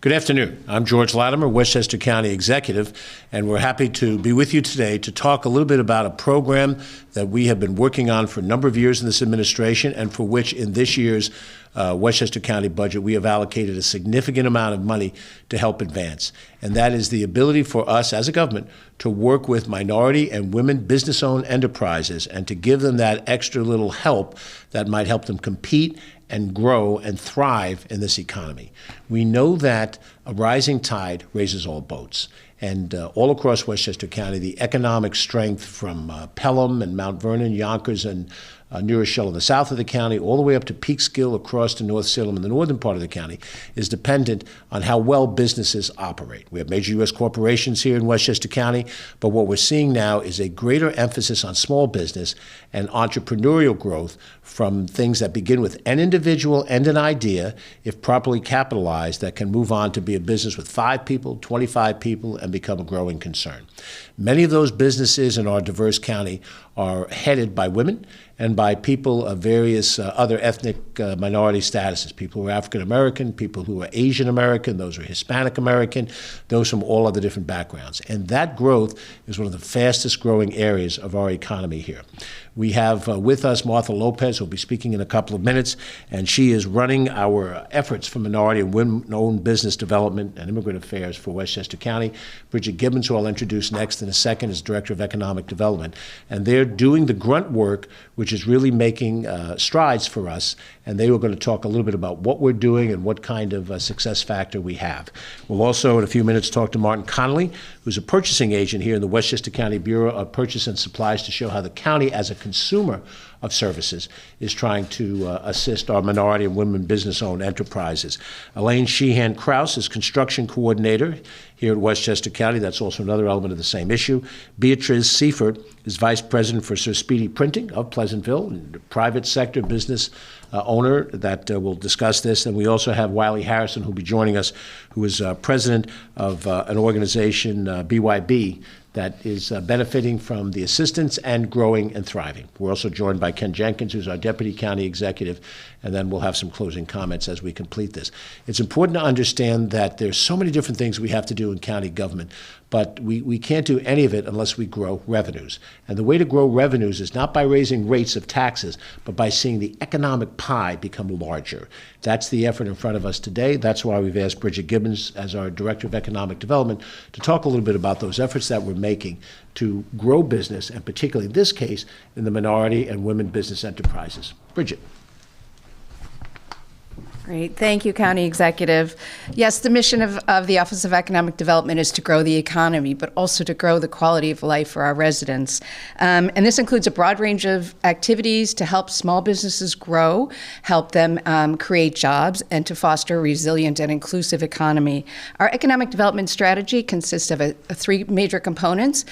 Good afternoon. I'm George Latimer, Westchester County Executive, and we're happy to be with you today to talk a little bit about a program that we have been working on for a number of years in this administration and for which in this year's Westchester County budget we have allocated a significant amount of money to help advance. And that is the ability for us as a government to work with minority and women business-owned enterprises and to give them that extra little help that might help them compete and grow and thrive in this economy. We know that a rising tide raises all boats. And all across Westchester County, the economic strength from Pelham and Mount Vernon, Yonkers, and New Rochelle in the south of the county, all the way up to Peekskill across to North Salem in the northern part of the county, is dependent on how well businesses operate. We have major U.S. corporations here in Westchester County, but what we're seeing now is a greater emphasis on small business and entrepreneurial growth from things that begin with an individual and an idea, if properly capitalized, that can move on to be a business with 5 people, 25 people, and become a growing concern. Many of those businesses in our diverse county are headed by women and by people of various other ethnic minority statuses, people who are African American, people who are Asian American, those who are Hispanic American, those from all other different backgrounds. And that growth is one of the fastest growing areas of our economy here. We have with us Martha Lopez, who will be speaking in a couple of minutes, and she is running our efforts for minority and women-owned business development and immigrant affairs for Westchester County. Bridget Gibbons, who I'll introduce next in a second, is Director of Economic Development. And they're doing the grunt work, which is really making strides for us. And they were going to talk a little bit about what we're doing and what kind of success factor we have. We'll also, in a few minutes, talk to Martin Connolly, who's a purchasing agent here in the Westchester County Bureau of Purchase and Supplies, to show how the county, as a consumer of services, is trying to assist our minority and women business-owned enterprises. Elaine Sheehan-Krause is construction coordinator here at Westchester County. That's also another element of the same issue. Beatrice Seifert is vice president for Sir Speedy Printing of Pleasantville, a private sector business owner that will discuss this. And we also have Wiley Harrison, who will be joining us, who is president of an organization, BYB, that is benefiting from the assistance and growing and thriving. We're also joined by Ken Jenkins, who's our Deputy County Executive, and then we'll have some closing comments as we complete this. It's important to understand that there's so many different things we have to do in county government, but we can't do any of it unless we grow revenues. And the way to grow revenues is not by raising rates of taxes, but by seeing the economic pie become larger. That's the effort in front of us today. That's why we've asked Bridget Gibbons, as our Director of Economic Development, to talk a little bit about those efforts that we're making to grow business, and particularly in this case, in the minority and women business enterprises. Bridget. Great. Thank you, County Executive. Yes, the mission of the Office of Economic Development is to grow the economy, but also to grow the quality of life for our residents. And this includes a broad range of activities to help small businesses grow, help them create jobs, and to foster a resilient and inclusive economy. Our economic development strategy consists of 3 major components.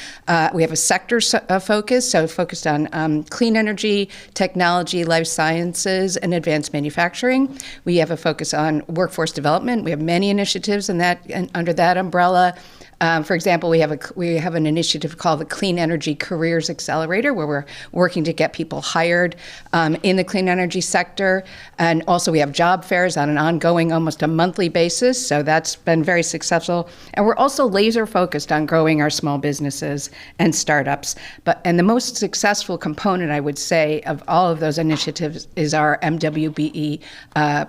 We have a sector focus, so focused on clean energy, technology, life sciences, and advanced manufacturing. We have a focus on workforce development. We have many initiatives in that, and under that umbrella. For example, we have an initiative called the Clean Energy Careers Accelerator, where we're working to get people hired in the clean energy sector. And also we have job fairs on an ongoing, almost a monthly basis. So that's been very successful. And we're also laser focused on growing our small businesses and startups. And the most successful component, I would say, of all of those initiatives is our MWBE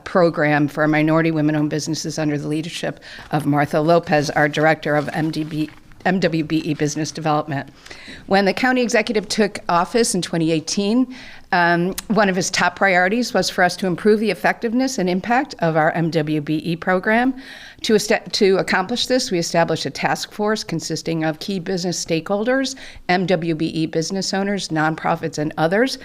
program for minority women-owned businesses under the leadership of Martha Lopez, our director of MWBE Business Development. When the county executive took office in 2018, one of his top priorities was for us to improve the effectiveness and impact of our MWBE program. To accomplish this, we established a task force consisting of key business stakeholders, MWBE business owners, nonprofits, and others,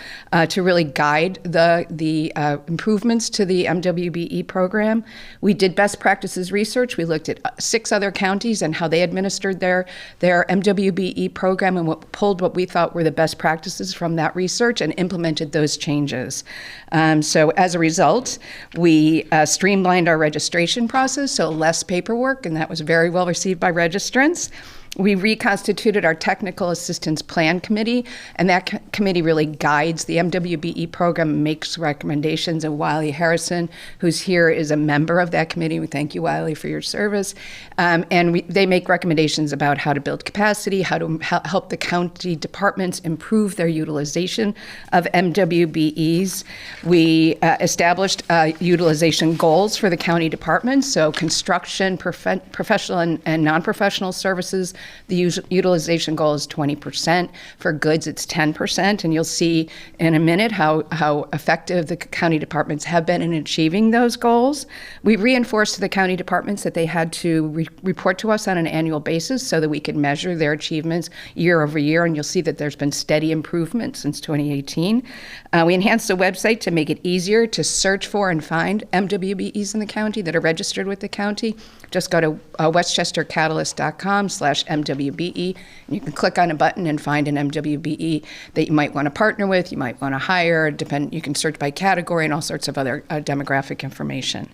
to really guide the improvements to the MWBE program. We did best practices research. We looked at 6 other counties and how they administered their MWBE program, and pulled what we thought were the best practices from that research and implemented those changes. So as a result, we streamlined our registration process, so less paperwork, and that was very well received by registrants. We reconstituted our Technical Assistance Plan Committee, and that committee really guides the MWBE program, makes recommendations, and Wiley Harrison, who's here, is a member of that committee. We thank you, Wiley, for your service. They make recommendations about how to build capacity, how to help the county departments improve their utilization of MWBEs. We established utilization goals for the county departments, so construction, professional and non-professional services, the utilization goal is 20%. For goods, it's 10%, and you'll see in a minute how effective the county departments have been in achieving those goals. We reinforced to the county departments that they had to report to us on an annual basis so that we could measure their achievements year over year, and you'll see that there's been steady improvement since 2018. We enhanced the website to make it easier to search for and find MWBEs in the county that are registered with the county. Just go to westchestercatalyst.com/MWBE, and you can click on a button and find an MWBE that you might want to partner with, you might want to hire, you can search by category and all sorts of other demographic information.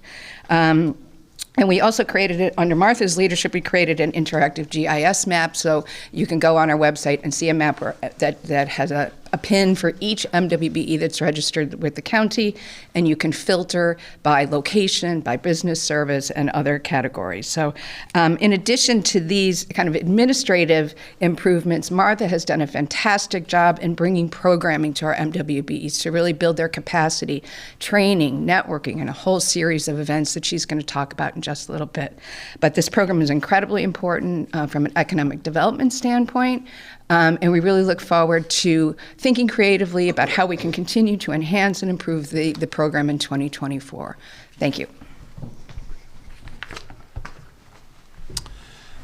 And we also created it, under Martha's leadership, we created an interactive GIS map, so you can go on our website and see a map that has a pin for each MWBE that's registered with the county, and you can filter by location, by business service, and other categories. So in addition to these kind of administrative improvements, Martha has done a fantastic job in bringing programming to our MWBEs to really build their capacity, training, networking, and a whole series of events that she's going to talk about in just a little bit. But this program is incredibly important from an economic development standpoint. And we really look forward to thinking creatively about how we can continue to enhance and improve the program in 2024. Thank you.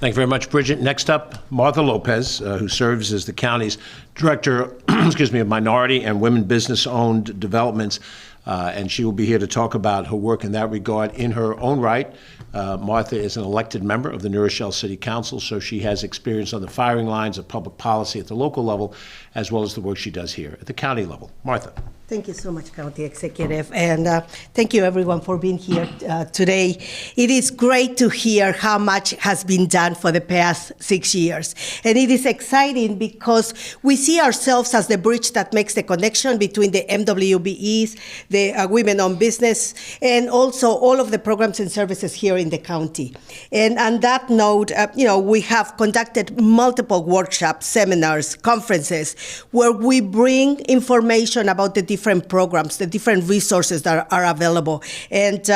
Thank you very much, Bridget. Next up, Martha Lopez, who serves as the county's Director of Minority and Women Business-Owned Developments. And she will be here to talk about her work in that regard in her own right. Martha is an elected member of the New Rochelle City Council, so she has experience on the firing lines of public policy at the local level, as well as the work she does here at the county level. Martha. Thank you so much, County Executive, and thank you everyone for being here today. It is great to hear how much has been done for the past 6 years. And it is exciting because we see ourselves as the bridge that makes the connection between the MWBEs, the women-owned business, and also all of the programs and services here in the county. And on that note, we have conducted multiple workshops, seminars, conferences, where we bring information about the different programs, the different resources that are available. And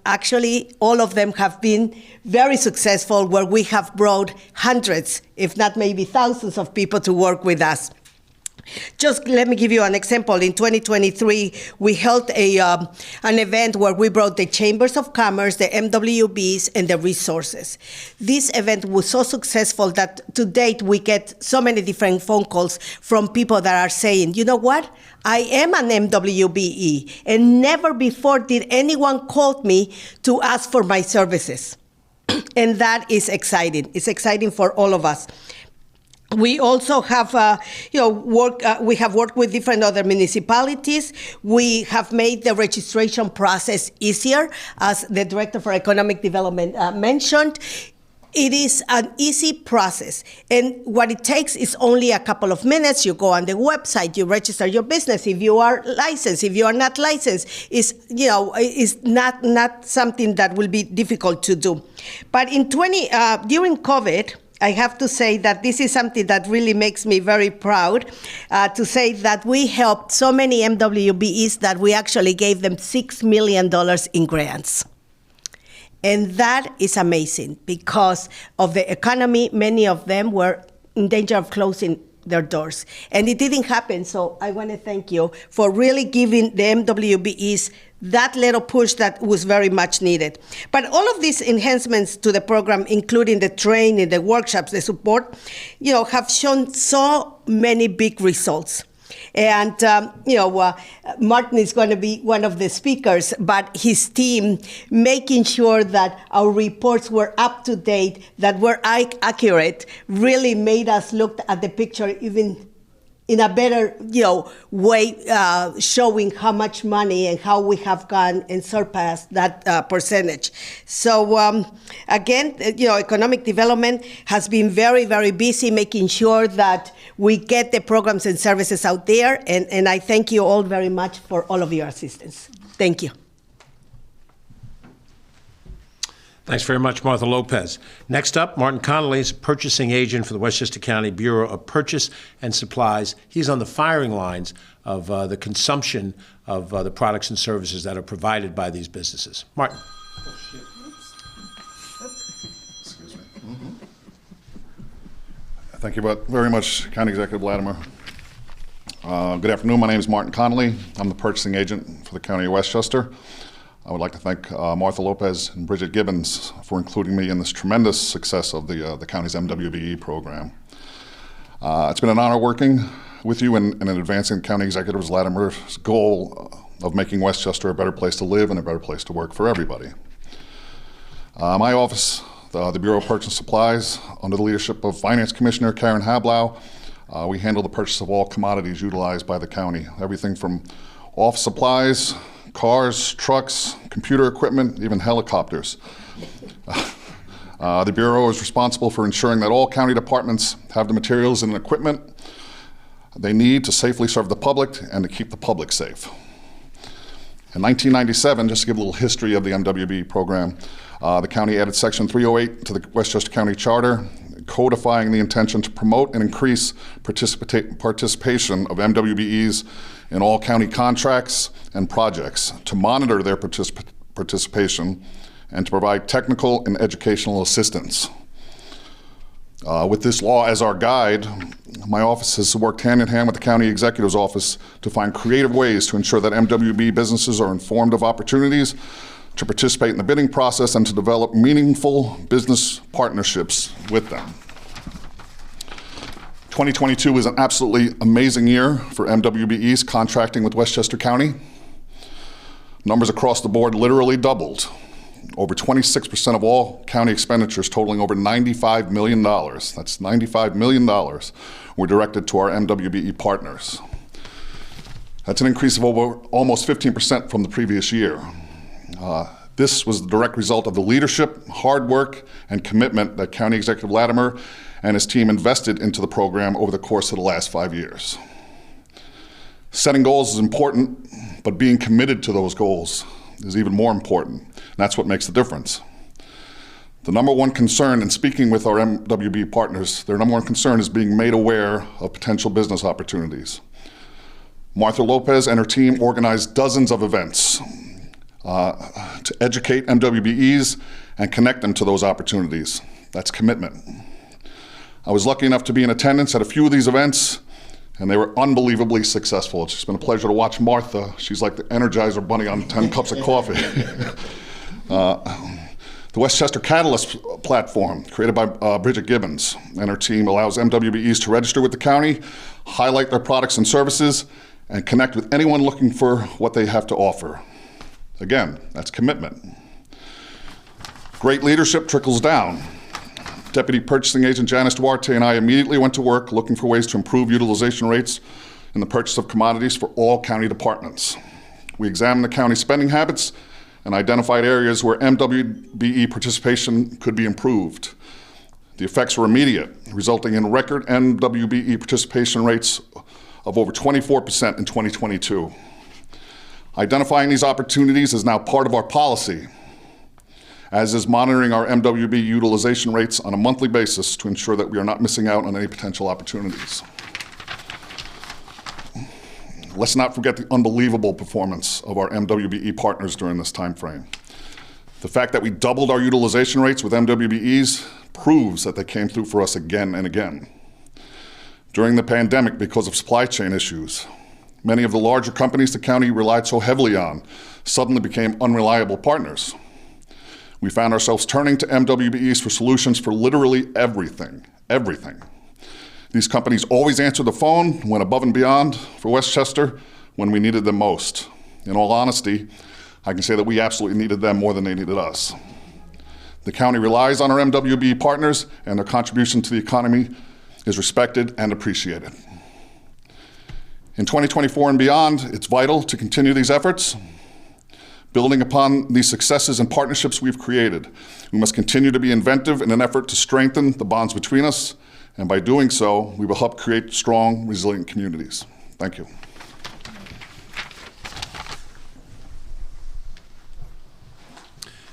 actually, all of them have been very successful, where we have brought hundreds, if not maybe thousands of people to work with us. Just let me give you an example. In 2023, we held an event where we brought the Chambers of Commerce, the MWBs, and the resources. This event was so successful that to date, we get so many different phone calls from people that are saying, you know what? I am an MWBE, and never before did anyone call me to ask for my services. And that is exciting. It's exciting for all of us. We also have, we have worked with different other municipalities. We have made the registration process easier, as the Director for Economic Development mentioned. It is an easy process, and what it takes is only a couple of minutes. You go on the website, you register your business. If you are licensed, if you are not licensed, is not something that will be difficult to do. But during COVID, I have to say that this is something that really makes me very proud to say that we helped so many MWBEs that we actually gave them $6 million in grants. And that is amazing because of the economy. Many of them were in danger of closing their doors. And it didn't happen. So I want to thank you for really giving the MWBEs that little push that was very much needed. But all of these enhancements to the program, including the training, the workshops, the support, have shown so many big results. And, Martin is going to be one of the speakers, but his team making sure that our reports were up to date, that were accurate, really made us look at the picture even in a better, way, showing how much money and how we have gone and surpassed that percentage. So again, economic development has been very, very busy making sure that we get the programs and services out there. And I thank you all very much for all of your assistance. Thank you. Thanks very much, Martha Lopez. Next up, Martin Connolly is purchasing agent for the Westchester County Bureau of Purchase and Supplies. He's on the firing lines of the consumption of the products and services that are provided by these businesses. Martin. Excuse me. Thank you very much, County Executive Latimer. Good afternoon. My name is Martin Connolly. I'm the purchasing agent for the County of Westchester. I would like to thank Martha Lopez and Bridget Gibbons for including me in this tremendous success of the county's MWBE program. It's been an honor working with you in advancing County Executive Latimer's goal of making Westchester a better place to live and a better place to work for everybody. My office, the Bureau of Purchase and Supplies, under the leadership of Finance Commissioner Karen Hablau, we handle the purchase of all commodities utilized by the county, everything from office supplies, cars, trucks, computer equipment, even helicopters. The Bureau is responsible for ensuring that all county departments have the materials and equipment they need to safely serve the public and to keep the public safe. In 1997, just to give a little history of the MWBE program, the county added Section 308 to the Westchester County Charter, codifying the intention to promote and increase participation of MWBEs in all county contracts and projects, to monitor their participation, and to provide technical and educational assistance. With this law as our guide, my office has worked hand in hand with the County Executive's Office to find creative ways to ensure that MWBE businesses are informed of opportunities to participate in the bidding process and to develop meaningful business partnerships with them. 2022 was an absolutely amazing year for MWBEs contracting with Westchester County. Numbers across the board literally doubled. Over 26% of all county expenditures totaling over $95 million, that's $95 million, were directed to our MWBE partners. That's an increase of over almost 15% from the previous year. This was the direct result of the leadership, hard work, and commitment that County Executive Latimer and his team invested into the program over the course of the last 5 years. Setting goals is important, but being committed to those goals is even more important. And that's what makes the difference. The number one concern in speaking with our MWBE partners, their number one concern is being made aware of potential business opportunities. Martha Lopez and her team organized dozens of events to educate MWBEs and connect them to those opportunities. That's commitment. I was lucky enough to be in attendance at a few of these events, and they were unbelievably successful. It's just been a pleasure to watch Martha. She's like the Energizer Bunny on 10 cups of coffee. The Westchester Catalyst platform, created by Bridget Gibbons and her team, allows MWBEs to register with the county, highlight their products and services, and connect with anyone looking for what they have to offer. Again, that's commitment. Great leadership trickles down. Deputy Purchasing Agent Janice Duarte and I immediately went to work looking for ways to improve utilization rates in the purchase of commodities for all county departments. We examined the county spending habits and identified areas where MWBE participation could be improved. The effects were immediate, resulting in record MWBE participation rates of over 24% in 2022. Identifying these opportunities is now part of our policy, as is monitoring our MWBE utilization rates on a monthly basis to ensure that we are not missing out on any potential opportunities. Let's not forget the unbelievable performance of our MWBE partners during this time frame. The fact that we doubled our utilization rates with MWBEs proves that they came through for us again and again. During the pandemic, because of supply chain issues, many of the larger companies the county relied so heavily on suddenly became unreliable partners. We found ourselves turning to MWBEs for solutions for literally everything. These companies always answered the phone, went above and beyond for Westchester when we needed them most. In all honesty, I can say that we absolutely needed them more than they needed us. The county relies on our MWBE partners, and their contribution to the economy is respected and appreciated. In 2024 and beyond, it's vital to continue these efforts. Building upon these successes and partnerships we've created, we must continue to be inventive in an effort to strengthen the bonds between us, and by doing so, we will help create strong, resilient communities. Thank you.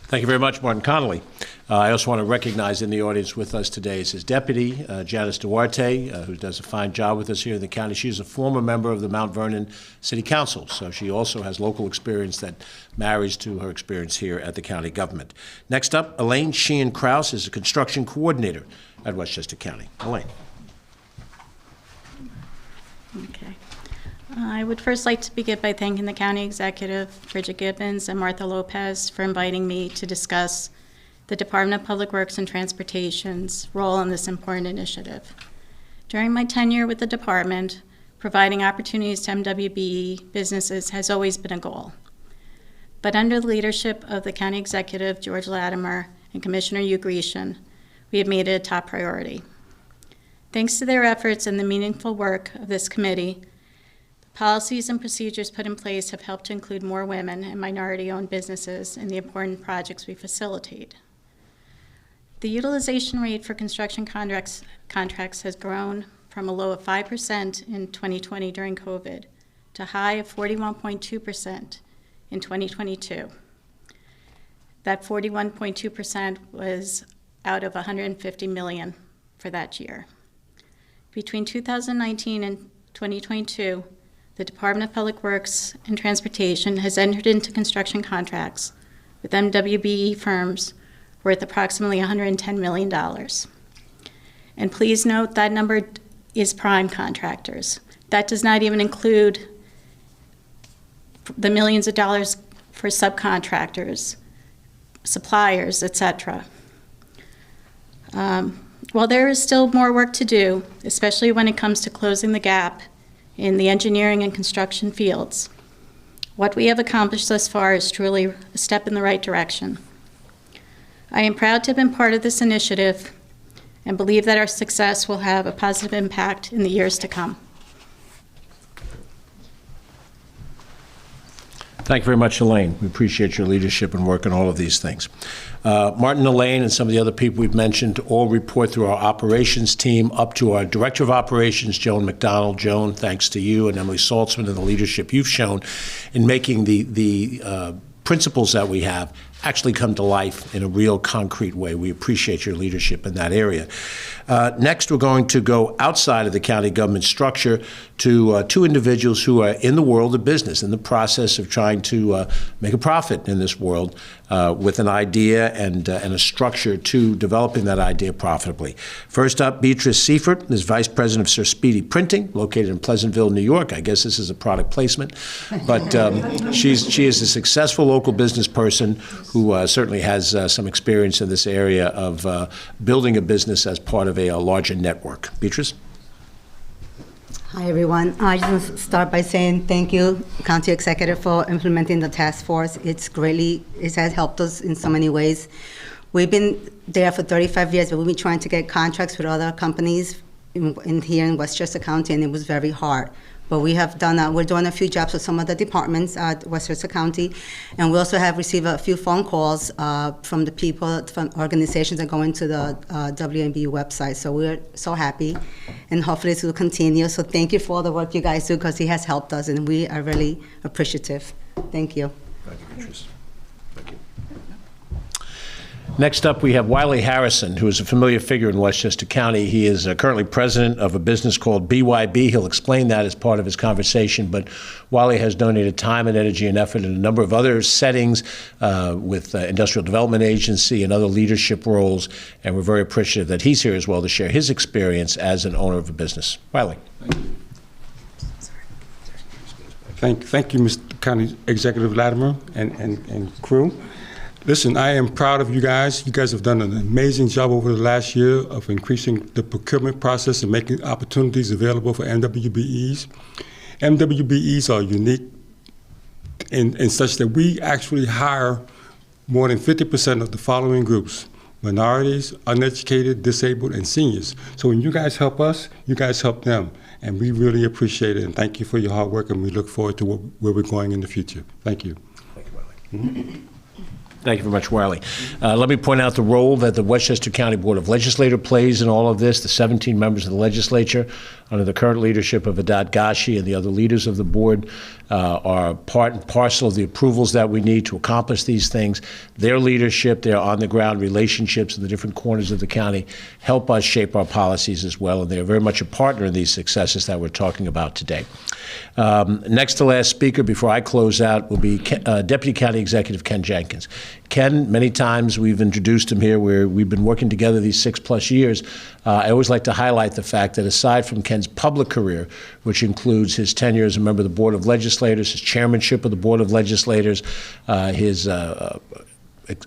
Thank you very much, Martin Connolly. I also want to recognize in the audience with us today is his deputy, Janice Duarte, who does a fine job with us here in the county. She's a former member of the Mount Vernon City Council, so she also has local experience that marries to her experience here at the county government. Next up, Elaine Sheehan-Krause is a construction coordinator at Westchester County. Elaine. Okay. I would first like to begin by thanking the County Executive, Bridget Gibbons, and Martha Lopez for inviting me to discuss the Department of Public Works and Transportation's role in this important initiative. During my tenure with the department, providing opportunities to MWBE businesses has always been a goal. But under the leadership of the County Executive, George Latimer, and Commissioner Hugh Grecian, we have made it a top priority. Thanks to their efforts and the meaningful work of this committee, policies and procedures put in place have helped to include more women and minority-owned businesses in the important projects we facilitate. The utilization rate for construction contracts has grown from a low of 5% in 2020 during COVID to a high of 41.2% in 2022. That 41.2% was out of $150 million for that year. Between 2019 and 2022, the Department of Public Works and Transportation has entered into construction contracts with MWBE firms worth approximately $110 million. And please note that number is prime contractors. That does not even include the millions of dollars for subcontractors, suppliers, etc. While there is still more work to do, especially when it comes to closing the gap in the engineering and construction fields, what we have accomplished thus far is truly a step in the right direction. I am proud to have been part of this initiative and believe that our success will have a positive impact in the years to come. Thank you very much, Elaine. We appreciate your leadership and work on all of these things. Martin, Elaine, and some of the other people we've mentioned all report through our operations team up to our Director of Operations, Joan McDonald. Joan, thanks to you and Emily Saltzman and the leadership you've shown in making the principles that we have actually come to life in a real concrete way. We appreciate your leadership in that area. Next, we're going to go outside of the county government structure to two individuals who are in the world of business, in the process of trying to make a profit in this world with an idea and a structure to developing that idea profitably. First up, Beatrice Seifert is Vice President of Sir Speedy Printing, located in Pleasantville, New York. I guess this is a product placement, but she is a successful local business person who certainly has some experience in this area of building a business as part of a larger network. Beatrice? Hi, everyone. I just want to start by saying thank you, County Executive, for implementing the task force. It has helped us in so many ways. We've been there for 35 years, but we've been trying to get contracts with other companies here in Westchester County, and it was very hard. But we have done that. We're doing a few jobs with some of the departments at Westchester County, and we also have received a few phone calls from the people, from organizations that go into the WMBE website. So we're so happy, and hopefully this will continue. So thank you for all the work you guys do, because it has helped us, and we are really appreciative. Thank you. Thank you, Beatrice. Thank you. Next up, we have Wiley Harrison, who is a familiar figure in Westchester County. He is currently president of a business called BYB. He'll explain that as part of his conversation, but Wiley has donated time and energy and effort in a number of other settings with Industrial Development Agency and other leadership roles, and we're very appreciative that he's here as well to share his experience as an owner of a business. Wiley. Thank you, Mr. County Executive Latimer and crew. Listen, I am proud of you guys. You guys have done an amazing job over the last year of increasing the procurement process and making opportunities available for MWBEs. MWBEs are unique in such that we actually hire more than 50% of the following groups: minorities, uneducated, disabled, and seniors. So when you guys help us, you guys help them. And we really appreciate it. And thank you for your hard work, and we look forward to where we're going in the future. Thank you. Thank you, Wiley. Thank you very much, Wiley. Let me point out the role that the Westchester County Board of Legislators plays in all of this. The 17 members of the legislature, under the current leadership of Adat Gashi and the other leaders of the board, are part and parcel of the approvals that we need to accomplish these things. Their leadership, their on-the-ground relationships in the different corners of the county help us shape our policies as well, and they are very much a partner in these successes that we're talking about today. Next to last speaker before I close out will be Deputy County Executive Ken Jenkins. Ken, many times we've introduced him here where we've been working together these 6+ years. I always like to highlight the fact that aside from Ken's public career, which includes his tenure as a member of the Board of Legislators, his chairmanship of the Board of Legislators, his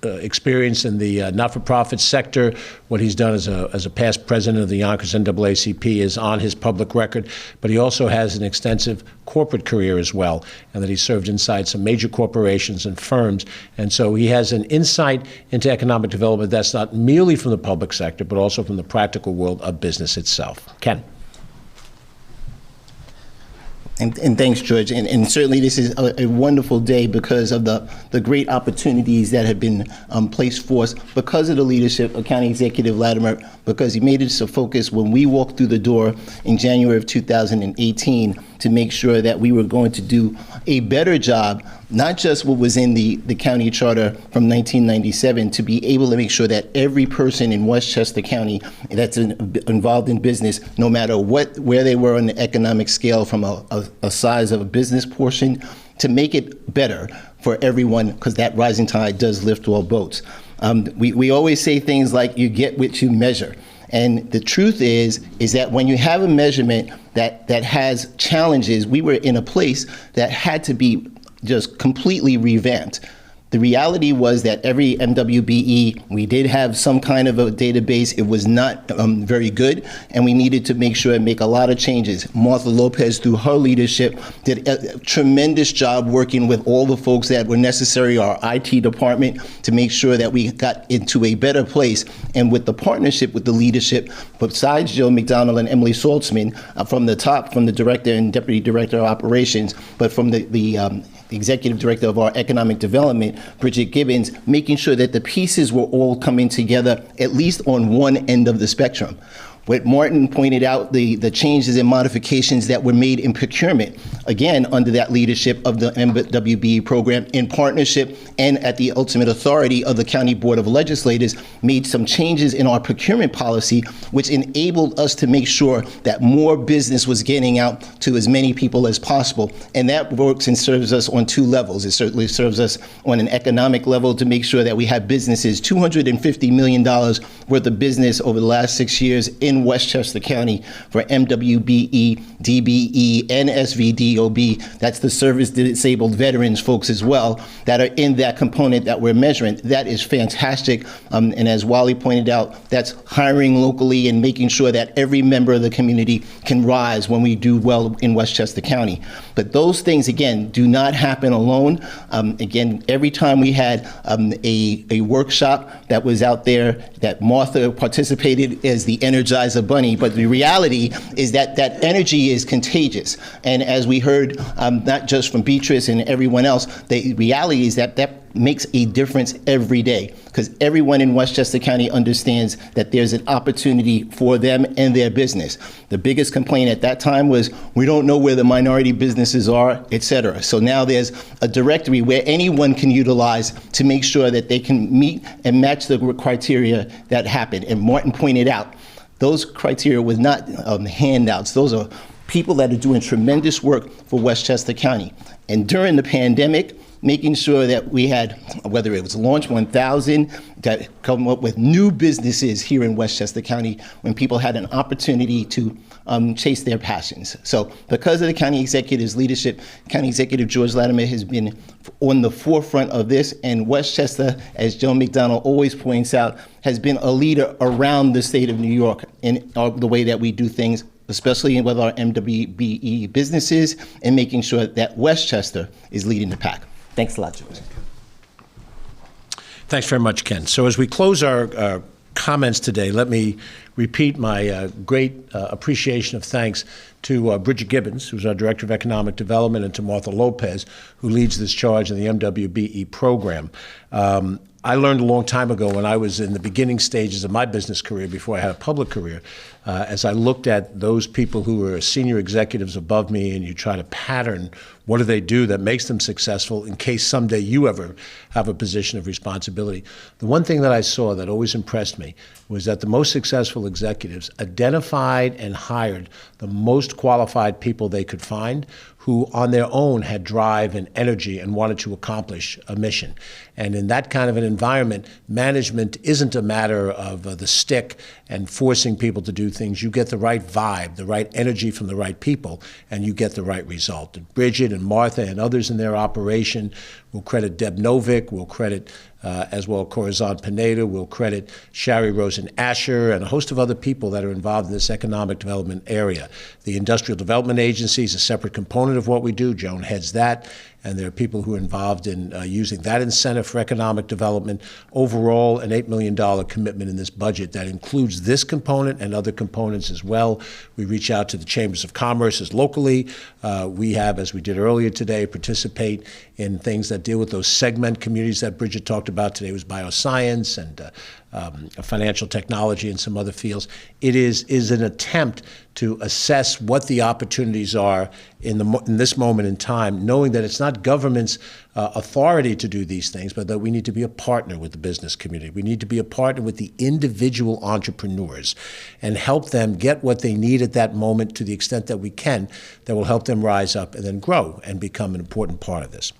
experience in the not-for-profit sector, what he's done as a past president of the Yonkers NAACP is on his public record, but he also has an extensive corporate career as well, and that he served inside some major corporations and firms, and so he has an insight into economic development that's not merely from the public sector, but also from the practical world of business itself. Ken. And thanks, George. And certainly this is a wonderful day because of the great opportunities that have been placed for us because of the leadership of County Executive Latimer, because he made it a focus when we walked through the door in January of 2018 to make sure that we were going to do a better job, not just what was in the county charter from 1997, to be able to make sure that every person in Westchester County that's involved in business, no matter where they were on the economic scale from a size of a business portion, to make it better for everyone, because that rising tide does lift all boats. We always say things like, you get what you measure. And the truth is that when you have a measurement that has challenges, we were in a place that had to be just completely revamped. The reality was that every MWBE, we did have some kind of a database. It was not very good, and we needed to make sure and make a lot of changes. Martha Lopez, through her leadership, did a tremendous job working with all the folks that were necessary, our IT department, to make sure that we got into a better place. And with the partnership with the leadership, besides Jill McDonald and Emily Saltzman, from the top, from the director and deputy director of operations, but from the executive director of our economic development, Bridget Gibbons, making sure that the pieces were all coming together, at least on one end of the spectrum. What Martin pointed out, the changes and modifications that were made in procurement, again, under that leadership of the MWBE program, in partnership and at the ultimate authority of the County Board of Legislators, made some changes in our procurement policy, which enabled us to make sure that more business was getting out to as many people as possible. And that works and serves us on two levels. It certainly serves us on an economic level to make sure that we have businesses, $250 million worth of business over the last 6 years in Westchester County for MWBE, DBE, and SVDOB. That's the service disabled veterans folks as well that are in that component that we're measuring. That is fantastic. And as Wally pointed out, that's hiring locally and making sure that every member of the community can rise when we do well in Westchester County. But those things, again, do not happen alone. Again, every time we had a workshop that was out there that Martha participated as the Energizer Bunny, but the reality is that that energy is contagious. And as we heard, not just from Beatrice and everyone else, the reality is that that makes a difference every day, because everyone in Westchester County understands that there's an opportunity for them and their business. The biggest complaint at that time was, we don't know where the minority businesses are, et cetera. So now there's a directory where anyone can utilize to make sure that they can meet and match the criteria that happen. And Martin pointed out, those criteria was not handouts. Those are people that are doing tremendous work for Westchester County. And during the pandemic, making sure that we had, whether it was Launch 1000, that come up with new businesses here in Westchester County when people had an opportunity to chase their passions. So because of the county executive's leadership, County Executive George Latimer has been on the forefront of this, and Westchester, as Joe McDonald always points out, has been a leader around the state of New York in the way that we do things, especially with our MWBE businesses, and making sure that Westchester is leading the pack. Thanks a lot, George. Thanks very much, Ken. So as we close our comments today, let me repeat my great appreciation of thanks to Bridget Gibbons, who's our Director of Economic Development, and to Martha Lopez, who leads this charge in the MWBE program. I learned a long time ago when I was in the beginning stages of my business career before I had a public career, as I looked at those people who were senior executives above me, and you try to pattern what do they do that makes them successful in case someday you ever have a position of responsibility. The one thing that I saw that always impressed me was that the most successful executives identified and hired the most qualified people they could find, who on their own had drive and energy and wanted to accomplish a mission. And in that kind of an environment, management isn't a matter of the stick and forcing people to do things. You get the right vibe, the right energy from the right people, and you get the right result. And Bridget and Martha and others in their operation, we'll credit Deb Novick, we'll credit as well Corazon Pineda, we'll credit Shari Rosen Asher, and a host of other people that are involved in this economic development area. The Industrial Development Agency is a separate component of what we do. Joan heads that, and there are people who are involved in using that incentive for economic development. Overall, an $8 million commitment in this budget that includes this component and other components as well. We reach out to the chambers of commerce as locally. We have, as we did earlier today, participate in things that deal with those segment communities that Bridget talked about today. It was bioscience and financial technology and some other fields. It is an attempt to assess what the opportunities are in this moment in time, knowing that it's not government's authority to do these things, but that we need to be a partner with the business community. We need to be a partner with the individual entrepreneurs and help them get what they need at that moment to the extent that we can, that will help them rise up and then grow and become an important part of this.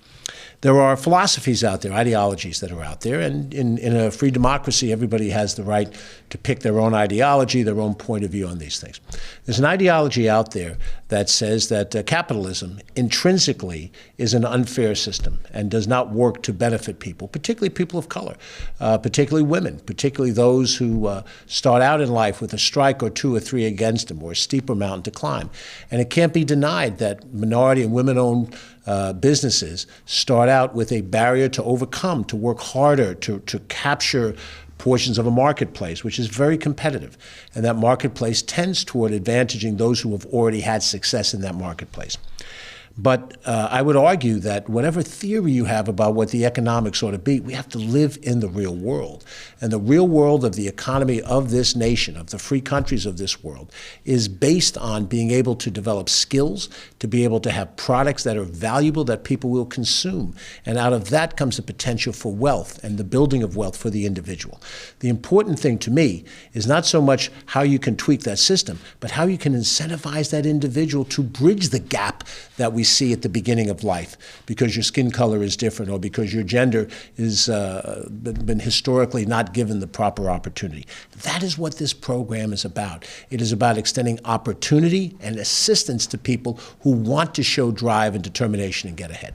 There are philosophies out there, ideologies that are out there, and in a free democracy, everybody has the right to pick their own ideology, their own point of view on these things. There's an ideology out there that says that capitalism intrinsically is an unfair system and does not work to benefit people, particularly people of color, particularly women, particularly those who start out in life with a strike or two or three against them or a steeper mountain to climb. And it can't be denied that minority and women-owned businesses start out with a barrier to overcome, to work harder, to capture portions of a marketplace, which is very competitive. And that marketplace tends toward advantaging those who have already had success in that marketplace. But I would argue that whatever theory you have about what the economics ought to be, we have to live in the real world. And the real world of the economy of this nation, of the free countries of this world, is based on being able to develop skills, to be able to have products that are valuable that people will consume. And out of that comes the potential for wealth and the building of wealth for the individual. The important thing to me is not so much how you can tweak that system, but how you can incentivize that individual to bridge the gap that we see at the beginning of life because your skin color is different or because your gender is been historically not given the proper opportunity. That is what this program is about. It is about extending opportunity and assistance to people who want to show drive and determination and get ahead.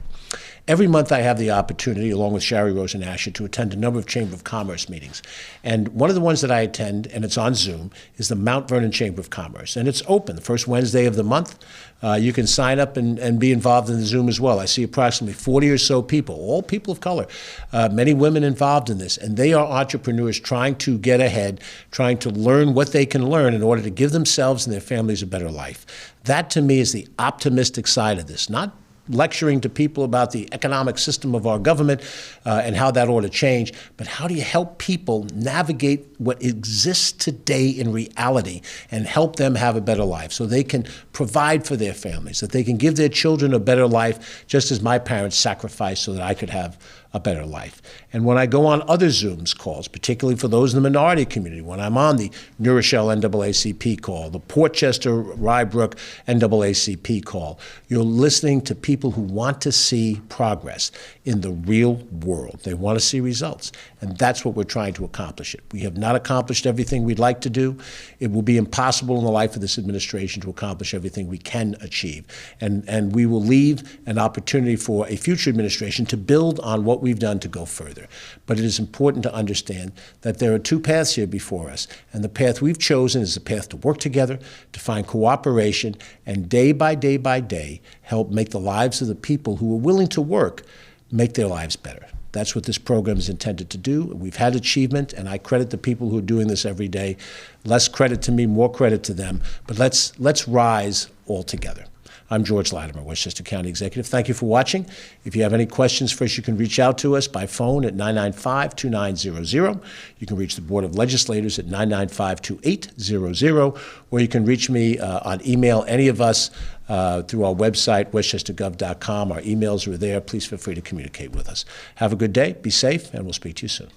Every month I have the opportunity, along with Shari Rosen Asher, to attend a number of Chamber of Commerce meetings. And one of the ones that I attend, and it's on Zoom, is the Mount Vernon Chamber of Commerce. And it's open the first Wednesday of the month. You can sign up and be involved in the Zoom as well. I see approximately 40 or so people, all people of color, many women involved in this. And they are entrepreneurs trying to get ahead, trying to learn what they can learn in order to give themselves and their families a better life. That, to me, is the optimistic side of this, not lecturing to people about the economic system of our government and how that ought to change, but how do you help people navigate what exists today in reality and help them have a better life so they can provide for their families, that they can give their children a better life, just as my parents sacrificed so that I could have a better life. And when I go on other Zooms calls, particularly for those in the minority community, when I'm on the New Rochelle NAACP call, the Portchester Rybrook NAACP call, you're listening to people who want to see progress in the real world. They want to see results. And that's what we're trying to accomplish. We have not accomplished everything we'd like to do. It will be impossible in the life of this administration to accomplish everything we can achieve. And we will leave an opportunity for a future administration to build on what we've done to go further. But it is important to understand that there are two paths here before us. And the path we've chosen is the path to work together, to find cooperation, and day by day help make the lives of the people who are willing to work, make their lives better. That's what this program is intended to do. We've had achievement, and I credit the people who are doing this every day. Less credit to me, more credit to them. But let's rise all together. I'm George Latimer, Westchester County Executive. Thank you for watching. If you have any questions for us, you can reach out to us by phone at 995-2900. You can reach the Board of Legislators at 995-2800, or you can reach me on email, any of us, through our website, westchestergov.com. Our emails are there. Please feel free to communicate with us. Have a good day, be safe, and we'll speak to you soon.